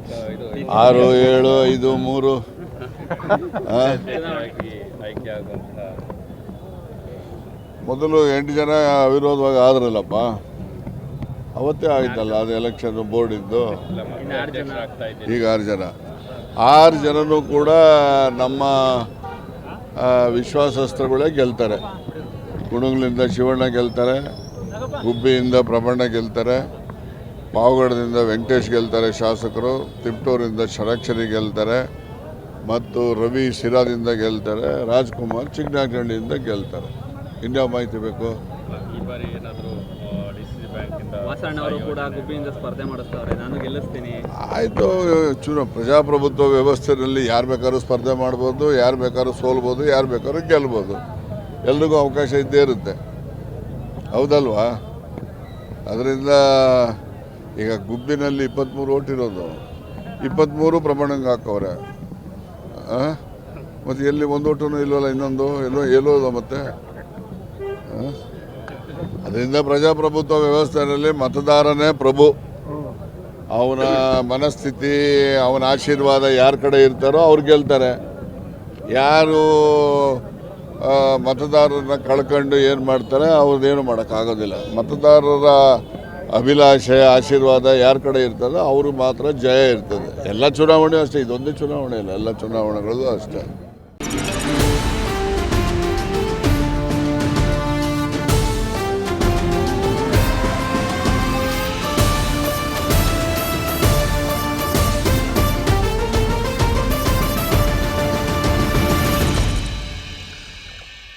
6, 7, 5, 3 ಮೊದಲು 8 ಜನ ಅವಿರೋಧವಾಗಿ ಆದ್ರಲ್ಲಪ್ಪ, ಅವತ್ತೇ ಆಯ್ತಲ್ಲ ಅದು ಎಲೆಕ್ಷನ್ ಬೋರ್ಡಿದ್ದು. ಈಗ 6 ಜನ, 6 ಜನನೂ ಕೂಡ ನಮ್ಮ ವಿಶ್ವಾಸಸ್ತ್ರಗಳೇ ಗೆಲ್ತಾರೆ. ಕುಣಗಲಿಂದ ಶಿವಣ್ಣ ಗೆಲ್ತಾರೆ, ಗುಬ್ಬಿಯಿಂದ ಪ್ರಬಣ್ಣ ಗೆಲ್ತಾರೆ, ಪಾವಗಡದಿಂದ ವೆಂಕಟೇಶ್ ಗೆಲ್ತಾರೆ ಶಾಸಕರು, ತಿಪ್ಟೂರಿಂದ ಷಡಕ್ಷರಿ ಗೆಲ್ತಾರೆ ಮತ್ತು ರವಿ ಸಿರಾದಿಂದ ಗೆಲ್ತಾರೆ, ರಾಜ್ಕುಮಾರ್ ಚಿಕ್ಕನಾಗಳ್ಳಿಯಿಂದ ಗೆಲ್ತಾರೆ. ಇನ್ಯಾವ ಮಾಹಿತಿ ಬೇಕು? ಈ ಬಾರಿ ಏನಾದರೂ ವಾಸಣ್ಣ ಅವರು ಕೂಡ ಗುಬ್ಬಿಯಿಂದ ಸ್ಪರ್ಧೆ ಮಾಡಿಸ್ತಾರೆ, ನಾನು ಗೆಲ್ಲಿಸ್ತೀನಿ. ಆಯಿತು, ಪ್ರಜಾಪ್ರಭುತ್ವ ವ್ಯವಸ್ಥೆಯಲ್ಲಿ ಯಾರು ಬೇಕಾದ್ರೂ ಸ್ಪರ್ಧೆ ಮಾಡ್ಬೋದು, ಯಾರು ಬೇಕಾದ್ರೂ ಸೋಲ್ಬೋದು, ಯಾರು ಬೇಕಾದ್ರೂ ಗೆಲ್ಬೋದು. ಎಲ್ರಿಗೂ ಅವಕಾಶ ಇದ್ದೇ ಇರುತ್ತೆ, ಹೌದಲ್ವಾ? ಅದರಿಂದ ಈಗ ಗುಬ್ಬಿನಲ್ಲಿ 23 ಓಟ್ ಇರೋದು, 23 ಪ್ರಮಾಣಕ್ಕೆ ಹಾಕವ್ರೆ. ಮತ್ತು ಎಲ್ಲಿ ಒಂದು ಓಟೂ ಇಲ್ವಲ್ಲ, ಇನ್ನೊಂದು ಎಲ್ಲೋದ ಮತ್ತೆ. ಅದರಿಂದ ಪ್ರಜಾಪ್ರಭುತ್ವ ವ್ಯವಸ್ಥೆಯಲ್ಲಿ ಮತದಾರನೇ ಪ್ರಭು. ಅವನ ಮನಸ್ಥಿತಿ, ಅವನ ಆಶೀರ್ವಾದ ಯಾರ ಕಡೆ ಇರ್ತಾರೋ ಅವ್ರು ಗೆಲ್ತಾರೆ. ಯಾರು ಮತದಾರರನ್ನ ಕಳ್ಕೊಂಡು ಏನು ಮಾಡ್ತಾರೆ ಅವ್ರದ್ದೇನು ಮಾಡೋಕ್ಕಾಗೋದಿಲ್ಲ. ಮತದಾರರ ಅಭಿಲಾಷೆ, ಆಶೀರ್ವಾದ ಯಾರ ಕಡೆ ಇರ್ತದೋ ಅವರು ಮಾತ್ರ ಜಯ ಇರ್ತದೆ. ಎಲ್ಲ ಚುನಾವಣೆ ಅಷ್ಟೇ, ಇದೊಂದೇ ಚುನಾವಣೆ ಇಲ್ಲ, ಎಲ್ಲ ಚುನಾವಣೆಗಳು ಅಷ್ಟೇ.